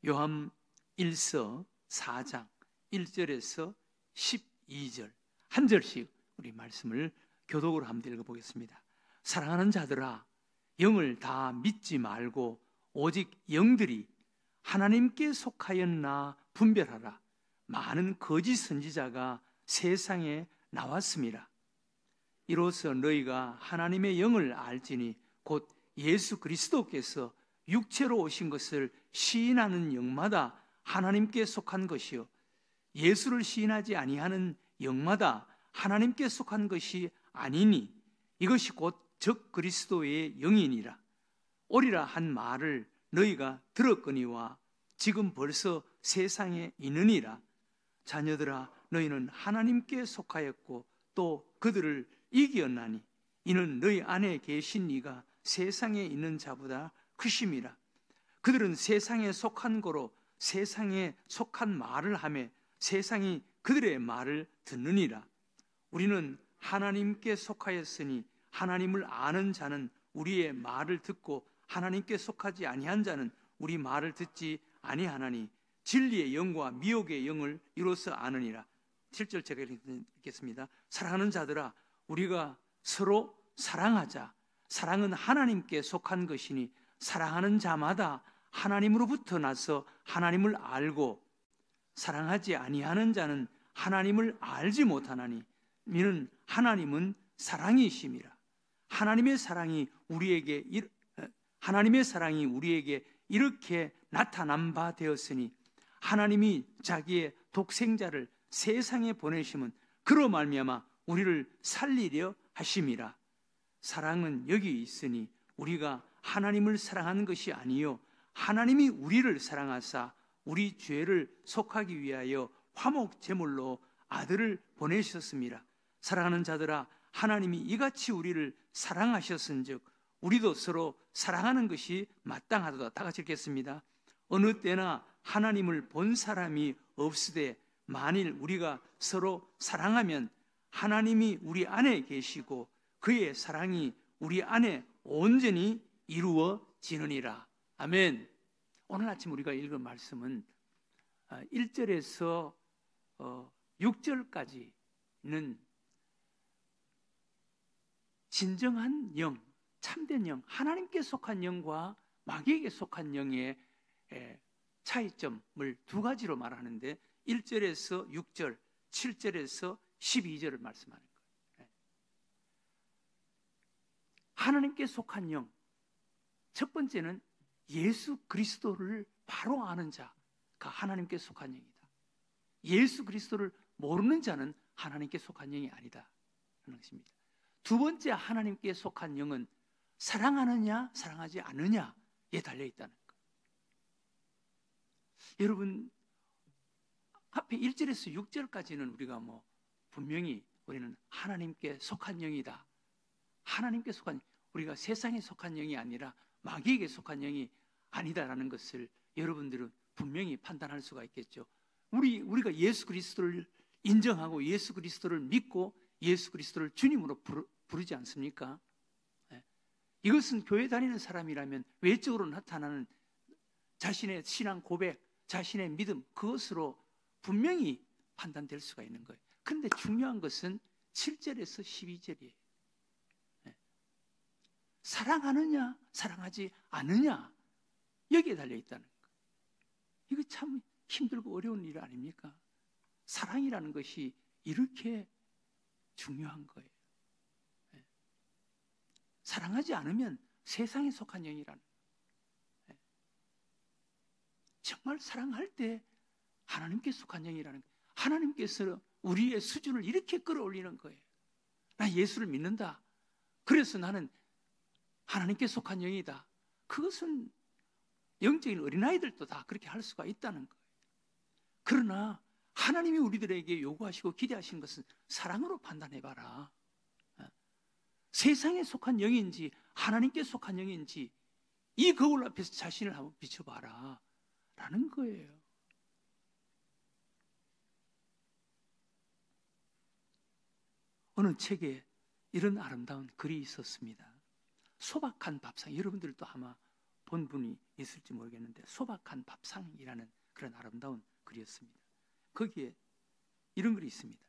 요한 1서 4장 1절에서 12절 한 절씩 우리 말씀을 교독으로 한번 읽어보겠습니다. 사랑하는 자들아, 영을 다 믿지 말고 오직 영들이 하나님께 속하였나 분별하라. 많은 거짓 선지자가 세상에 나왔습니다. 이로써 너희가 하나님의 영을 알지니 곧 예수 그리스도께서 육체로 오신 것을 시인하는 영마다 하나님께 속한 것이요 예수를 시인하지 아니하는 영마다 하나님께 속한 것이 아니니 이것이 곧 적 그리스도의 영이니라. 오리라 한 말을 너희가 들었거니와 지금 벌써 세상에 있느니라. 자녀들아, 너희는 하나님께 속하였고 또 그들을 이기었나니 이는 너희 안에 계신 이가 세상에 있는 자보다 크심이라. 그들은 세상에 속한 거로 세상에 속한 말을 하며 세상이 그들의 말을 듣느니라. 우리는 하나님께 속하였으니 하나님을 아는 자는 우리의 말을 듣고 하나님께 속하지 아니한 자는 우리 말을 듣지 아니하나니 진리의 영과 미혹의 영을 이로써 아느니라. 7절 제가 읽겠습니다. 사랑하는 자들아, 우리가 서로 사랑하자. 사랑은 하나님께 속한 것이니 사랑하는 자마다 하나님으로부터 나서 하나님을 알고 사랑하지 아니하는 자는 하나님을 알지 못하나니 이는 하나님은 사랑이심이라. 하나님의 사랑이 우리에게 이렇게 나타난 바 되었으니 하나님이 자기의 독생자를 세상에 보내심은 그로 말미암아 우리를 살리려 하심이라. 사랑은 여기 있으니 우리가 하나님을 사랑하는 것이 아니요 하나님이 우리를 사랑하사 우리 죄를 속하기 위하여 화목 제물로 아들을 보내셨습니다. 사랑하는 자들아, 하나님이 이같이 우리를 사랑하셨은즉 우리도 서로 사랑하는 것이 마땅하도다. 다 같이 읽겠습니다. 어느 때나 하나님을 본 사람이 없으되 만일 우리가 서로 사랑하면 하나님이 우리 안에 계시고 그의 사랑이 우리 안에 온전히 이루어지느니라. 아멘. 오늘 아침 우리가 읽은 말씀은 1절에서 6절까지는 진정한 영, 참된 영, 하나님께 속한 영과 마귀에게 속한 영의 차이점을 두 가지로 말하는데 1절에서 6절, 7절에서 12절을 말씀하는 거예요. 하나님께 속한 영, 첫 번째는 예수 그리스도를 바로 아는 자가 하나님께 속한 영이다. 예수 그리스도를 모르는 자는 하나님께 속한 영이 아니다 하는 것입니다. 두 번째 하나님께 속한 영은 사랑하느냐 사랑하지 않느냐에 달려있다는 것. 여러분 앞에 1절에서 6절까지는 우리가 분명히 우리는 하나님께 속한 영이다. 하나님께 속한, 우리가 세상에 속한 영이 아니라 마귀에게 속한 영이 아니다라는 것을 여러분들은 분명히 판단할 수가 있겠죠. 우리가 예수 그리스도를 인정하고 예수 그리스도를 믿고 예수 그리스도를 주님으로 부르지 않습니까? 이것은 교회 다니는 사람이라면 외적으로 나타나는 자신의 신앙 고백, 자신의 믿음, 그것으로 분명히 판단될 수가 있는 거예요. 그런데 중요한 것은 7절에서 12절이에요. 사랑하느냐 사랑하지 않느냐 여기에 달려있다는 거예요. 이거 참 힘들고 어려운 일 아닙니까? 사랑이라는 것이 이렇게 중요한 거예요. 사랑하지 않으면 세상에 속한 영이라는 거예요. 정말 사랑할 때 하나님께 속한 영이라는 거예요. 하나님께서 우리의 수준을 이렇게 끌어올리는 거예요. 나 예수를 믿는다. 그래서 나는 하나님께 속한 영이다. 그것은 영적인 어린아이들도 다 그렇게 할 수가 있다는 거예요. 그러나 하나님이 우리들에게 요구하시고 기대하시는 것은 사랑으로 판단해봐라. 세상에 속한 영인지 하나님께 속한 영인지 이 거울 앞에서 자신을 한번 비춰봐라 라는 거예요. 어느 책에 이런 아름다운 글이 있었습니다. 소박한 밥상, 여러분들도 아마 본 분이 있을지 모르겠는데 소박한 밥상이라는 그런 아름다운 글이었습니다. 거기에 이런 글이 있습니다.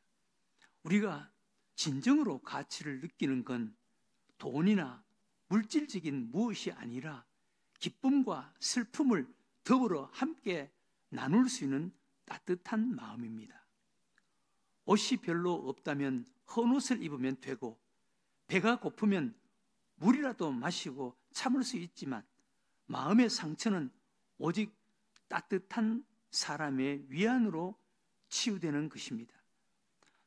우리가 진정으로 가치를 느끼는 건 돈이나 물질적인 무엇이 아니라 기쁨과 슬픔을 더불어 함께 나눌 수 있는 따뜻한 마음입니다. 옷이 별로 없다면 헌 옷을 입으면 되고, 배가 고프면 물이라도 마시고 참을 수 있지만, 마음의 상처는 오직 따뜻한 사람의 위안으로 치유되는 것입니다.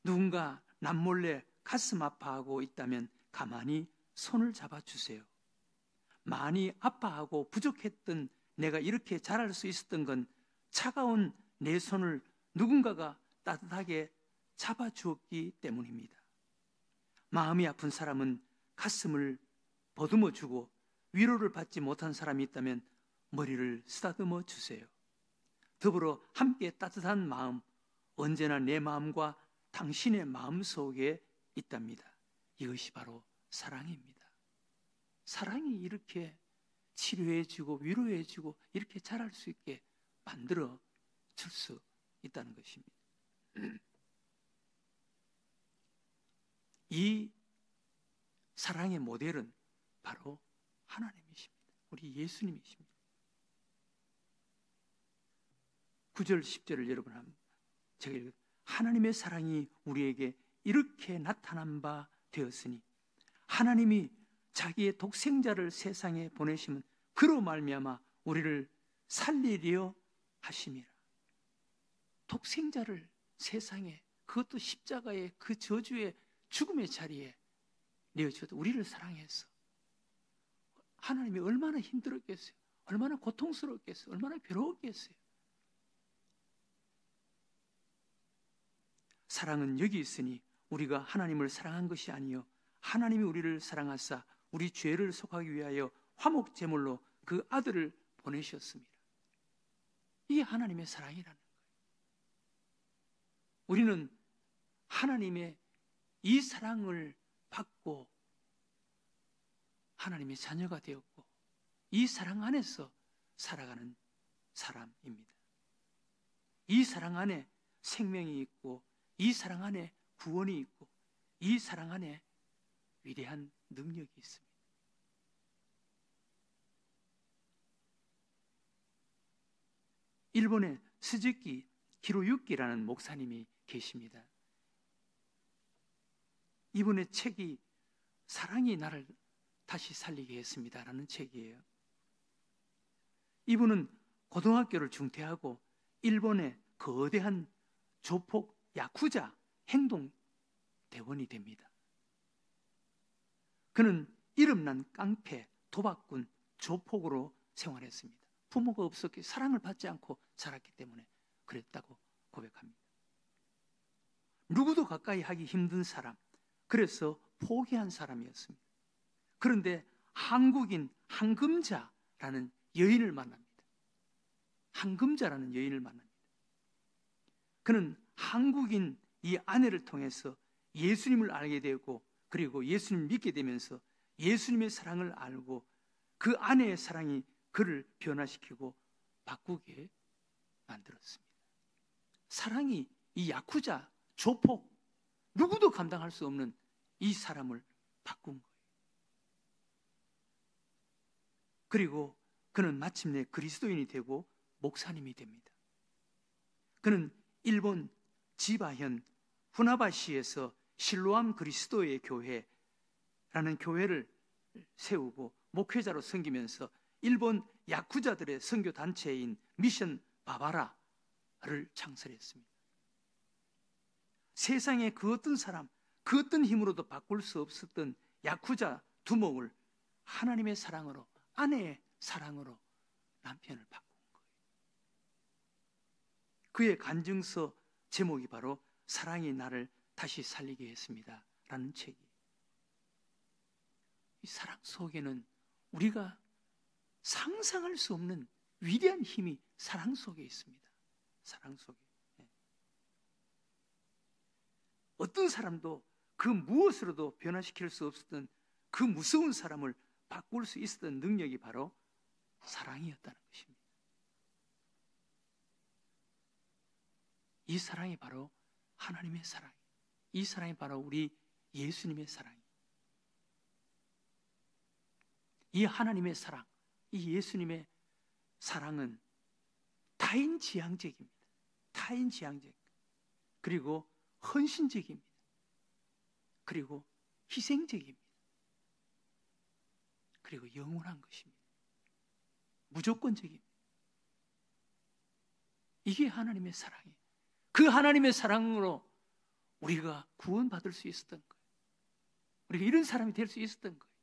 누군가 남몰래 가슴 아파하고 있다면 가만히 손을 잡아주세요. 많이 아파하고 부족했던 내가 이렇게 자랄 수 있었던 건 차가운 내 손을 누군가가 따뜻하게 잡아주었기 때문입니다. 마음이 아픈 사람은 가슴을 보듬어 주고, 위로를 받지 못한 사람이 있다면 머리를 쓰다듬어 주세요. 더불어 함께 따뜻한 마음, 언제나 내 마음과 당신의 마음 속에 있답니다. 이것이 바로 사랑입니다. 사랑이 이렇게 치료해주고 위로해주고 이렇게 자랄 수 있게 만들어 줄 수 있다는 것입니다. 이 사랑의 모델은 바로 하나님이십니다. 우리 예수님이십니다. 9절 10절을 여러분 한번 제가 읽어요. 하나님의 사랑이 우리에게 이렇게 나타난 바 되었으니 하나님이 자기의 독생자를 세상에 보내시면 그로 말미암아 우리를 살리려 하심이라. 독생자를 세상에, 그것도 십자가의 그 저주의 죽음의 자리에 내어주어도 우리를 사랑해서, 하나님이 얼마나 힘들었겠어요. 얼마나 고통스럽겠어요. 얼마나 괴로웠겠어요. 사랑은 여기 있으니 우리가 하나님을 사랑한 것이 아니요 하나님이 우리를 사랑하사 우리 죄를 속하기 위하여 화목 제물로 그 아들을 보내셨습니다. 이게 하나님의 사랑이라는 거예요. 우리는 하나님의 이 사랑을 받고 하나님의 자녀가 되었고, 이 사랑 안에서 살아가는 사람입니다. 이 사랑 안에 생명이 있고, 이 사랑 안에 구원이 있고, 이 사랑 안에 위대한 능력이 있습니다. 일본의 스즈키 히로유키라는 목사님이 계십니다. 이분의 책이 사랑이 나를 다시 살리게 했습니다라는 책이에요. 이분은 고등학교를 중퇴하고 일본의 거대한 조폭 야쿠자 행동대원이 됩니다. 그는 이름난 깡패, 도박꾼, 조폭으로 생활했습니다. 부모가 없었기, 사랑을 받지 않고 자랐기 때문에 그랬다고 고백합니다. 누구도 가까이 하기 힘든 사람, 그래서 포기한 사람이었습니다. 그런데 한국인 한금자라는 여인을 만납니다. 한금자라는 여인을 만납니다. 그는 한국인 이 아내를 통해서 예수님을 알게 되고, 그리고 예수님을 믿게 되면서 예수님의 사랑을 알고 그 아내의 사랑이 그를 변화시키고 바꾸게 만들었습니다. 사랑이 이 야쿠자, 조폭, 누구도 감당할 수 없는 이 사람을 바꾼 거예요. 그리고 그는 마침내 그리스도인이 되고 목사님이 됩니다. 그는 일본 지바현 후나바시에서 실로암 그리스도의 교회라는 교회를 세우고 목회자로 섬기면서 일본 야쿠자들의 선교 단체인 미션 바바라를 창설했습니다. 세상에 그 어떤 사람, 그 어떤 힘으로도 바꿀 수 없었던 야쿠자 두목을 하나님의 사랑으로, 아내의 사랑으로 남편을 바꾼 거예요. 그의 간증서 제목이 바로 사랑이 나를 다시 살리게 했습니다 라는 책이에요. 이 사랑 속에는 우리가 상상할 수 없는 위대한 힘이 사랑 속에 있습니다. 사랑 속에. 어떤 사람도 그 무엇으로도 변화시킬 수 없었던 그 무서운 사람을 바꿀 수 있었던 능력이 바로 사랑이었다는 것입니다. 이 사랑이 바로 하나님의 사랑, 이 사랑이 바로 우리 예수님의 사랑. 이 하나님의 사랑, 이 예수님의 사랑은 타인지향적입니다. 타인지향적. 그리고 헌신적입니다. 그리고 희생적입니다. 그리고 영원한 것입니다. 무조건적입니다. 이게 하나님의 사랑이에요. 그 하나님의 사랑으로 우리가 구원받을 수 있었던 거예요. 우리가 이런 사람이 될 수 있었던 거예요.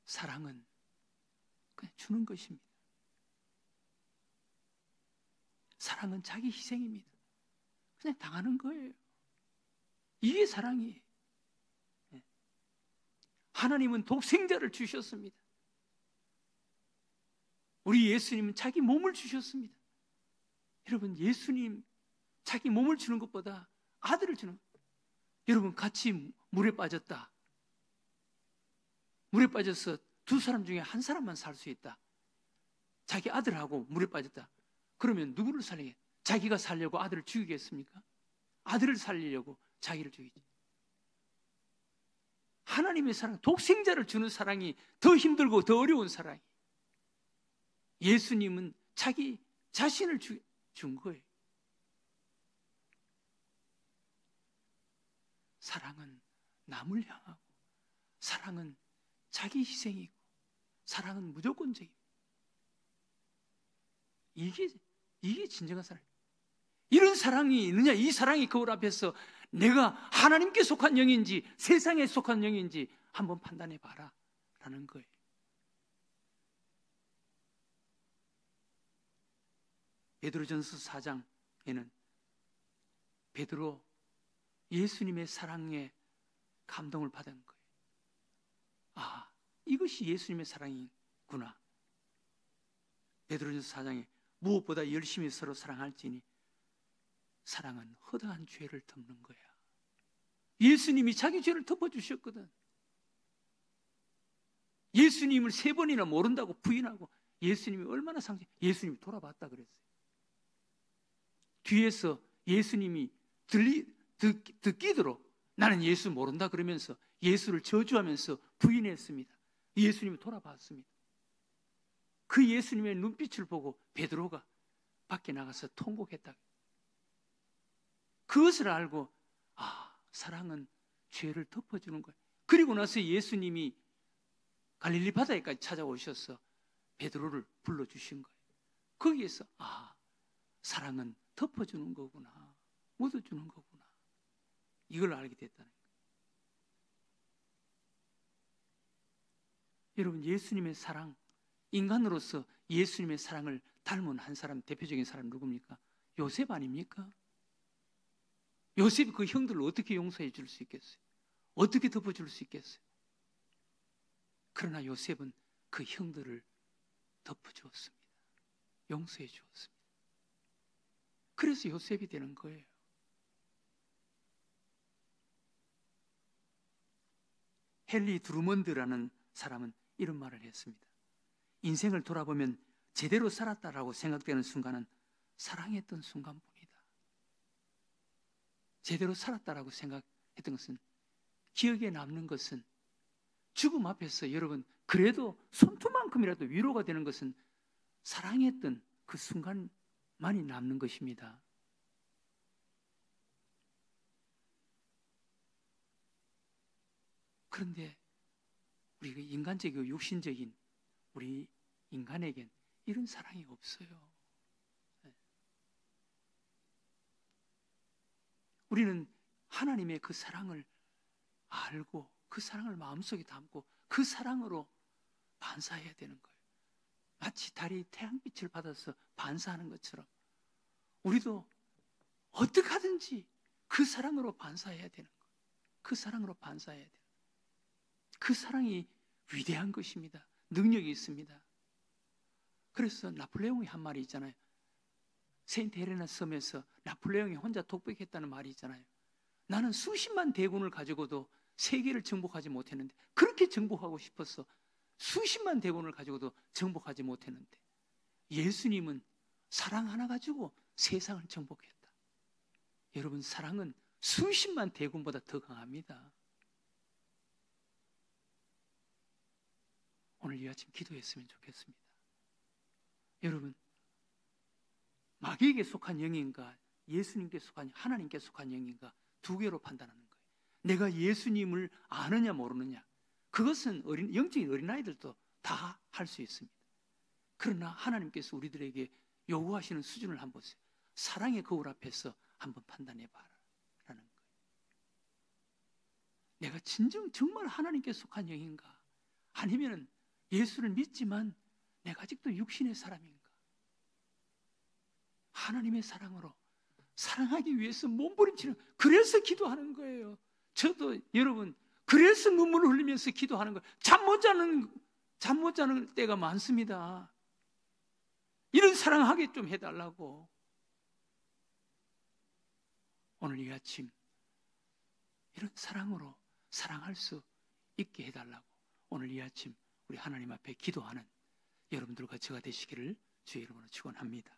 사랑은 그냥 주는 것입니다. 사랑은 자기 희생입니다. 그냥 당하는 거예요. 이게 사랑이에요. 하나님은 독생자를 주셨습니다. 우리 예수님은 자기 몸을 주셨습니다. 여러분, 예수님 자기 몸을 주는 것보다 아들을 주는 거예요. 여러분, 같이 물에 빠졌다. 물에 빠져서 두 사람 중에 한 사람만 살 수 있다. 자기 아들하고 물에 빠졌다. 그러면 누구를 살리게? 자기가 살려고 아들을 죽이겠습니까? 아들을 살리려고 자기를 죽이지. 하나님의 사랑, 독생자를 주는 사랑이 더 힘들고 더 어려운 사랑이. 예수님은 자기 자신을 준 거예요. 사랑은 남을 향하고, 사랑은 자기 희생이고, 사랑은 무조건적이고. 이게 진정한 사랑. 이런 사랑이 있느냐? 이 사랑이 거울 앞에서 내가 하나님께 속한 영인지 세상에 속한 영인지 한번 판단해 봐라 라는 거예요. 베드로전서 4장에는 베드로 예수님의 사랑에 감동을 받은 거예요. 아, 이것이 예수님의 사랑이구나. 베드로전서 4장에 무엇보다 열심히 서로 사랑할지니 사랑은 허다한 죄를 덮는 거야. 예수님이 자기 죄를 덮어주셨거든. 예수님을 3번이나 모른다고 부인하고 예수님이 얼마나 예수님이 돌아봤다 그랬어요. 뒤에서 예수님이 듣기도록 나는 예수 모른다 그러면서 예수를 저주하면서 부인했습니다. 예수님이 돌아봤습니다. 그 예수님의 눈빛을 보고 베드로가 밖에 나가서 통곡했다. 그것을 알고 사랑은 죄를 덮어주는 거예요. 그리고 나서 예수님이 갈릴리 바다에까지 찾아오셔서 베드로를 불러주신 거예요. 거기에서 사랑은 덮어주는 거구나, 묻어주는 거구나, 이걸 알게 됐다는 거예요. 여러분, 예수님의 사랑, 인간으로서 예수님의 사랑을 닮은 한 사람, 대표적인 사람 누굽니까? 요셉 아닙니까? 요셉이 그 형들을 어떻게 용서해 줄 수 있겠어요? 어떻게 덮어줄 수 있겠어요? 그러나 요셉은 그 형들을 덮어주었습니다. 용서해 주었습니다. 그래서 요셉이 되는 거예요. 헨리 드루먼드라는 사람은 이런 말을 했습니다. 인생을 돌아보면 제대로 살았다라고 생각되는 순간은 사랑했던 순간뿐이다. 제대로 살았다라고 생각했던 것은, 기억에 남는 것은, 죽음 앞에서 여러분 그래도 손톱만큼이라도 위로가 되는 것은 사랑했던 그 순간만이 남는 것입니다. 그런데 우리가 인간적이고 육신적인 우리 인간에겐 이런 사랑이 없어요. 우리는 하나님의 그 사랑을 알고 그 사랑을 마음속에 담고 그 사랑으로 반사해야 되는 거예요. 마치 달이 태양빛을 받아서 반사하는 것처럼 우리도 어떻게 하든지 그 사랑으로 반사해야 되는 거예요. 그 사랑으로 반사해야 돼요. 그 사랑이 위대한 것입니다. 능력이 있습니다. 그래서 나폴레옹이 한 말이 있잖아요. 세인트 헬레나 섬에서 나폴레옹이 혼자 독백했다는 말이 있잖아요. 나는 수십만 대군을 가지고도 세계를 정복하지 못했는데, 그렇게 정복하고 싶어서 수십만 대군을 가지고도 정복하지 못했는데, 예수님은 사랑 하나 가지고 세상을 정복했다. 여러분, 사랑은 수십만 대군보다 더 강합니다. 오늘 이 아침 기도했으면 좋겠습니다. 여러분, 마귀에게 속한 영인가 예수님께 속한, 하나님께 속한 영인가 두 개로 판단하는 거예요. 내가 예수님을 아느냐 모르느냐, 그것은 영적인 어린아이들도 다 할 수 있습니다. 그러나 하나님께서 우리들에게 요구하시는 수준을 한번 보세요. 사랑의 거울 앞에서 한번 판단해 봐라 라는 거예요. 내가 정말 하나님께 속한 영인가, 아니면 예수를 믿지만 내가 아직도 육신의 사람인가. 하나님의 사랑으로 사랑하기 위해서 몸부림치는, 그래서 기도하는 거예요. 저도 여러분, 그래서 눈물을 흘리면서 기도하는 거예요. 잠 못 자는 때가 많습니다. 이런 사랑하게 좀 해달라고. 오늘 이 아침 이런 사랑으로 사랑할 수 있게 해달라고 오늘 이 아침 우리 하나님 앞에 기도하는 여러분들과 저가 되시기를 주의 이름으로 축원합니다.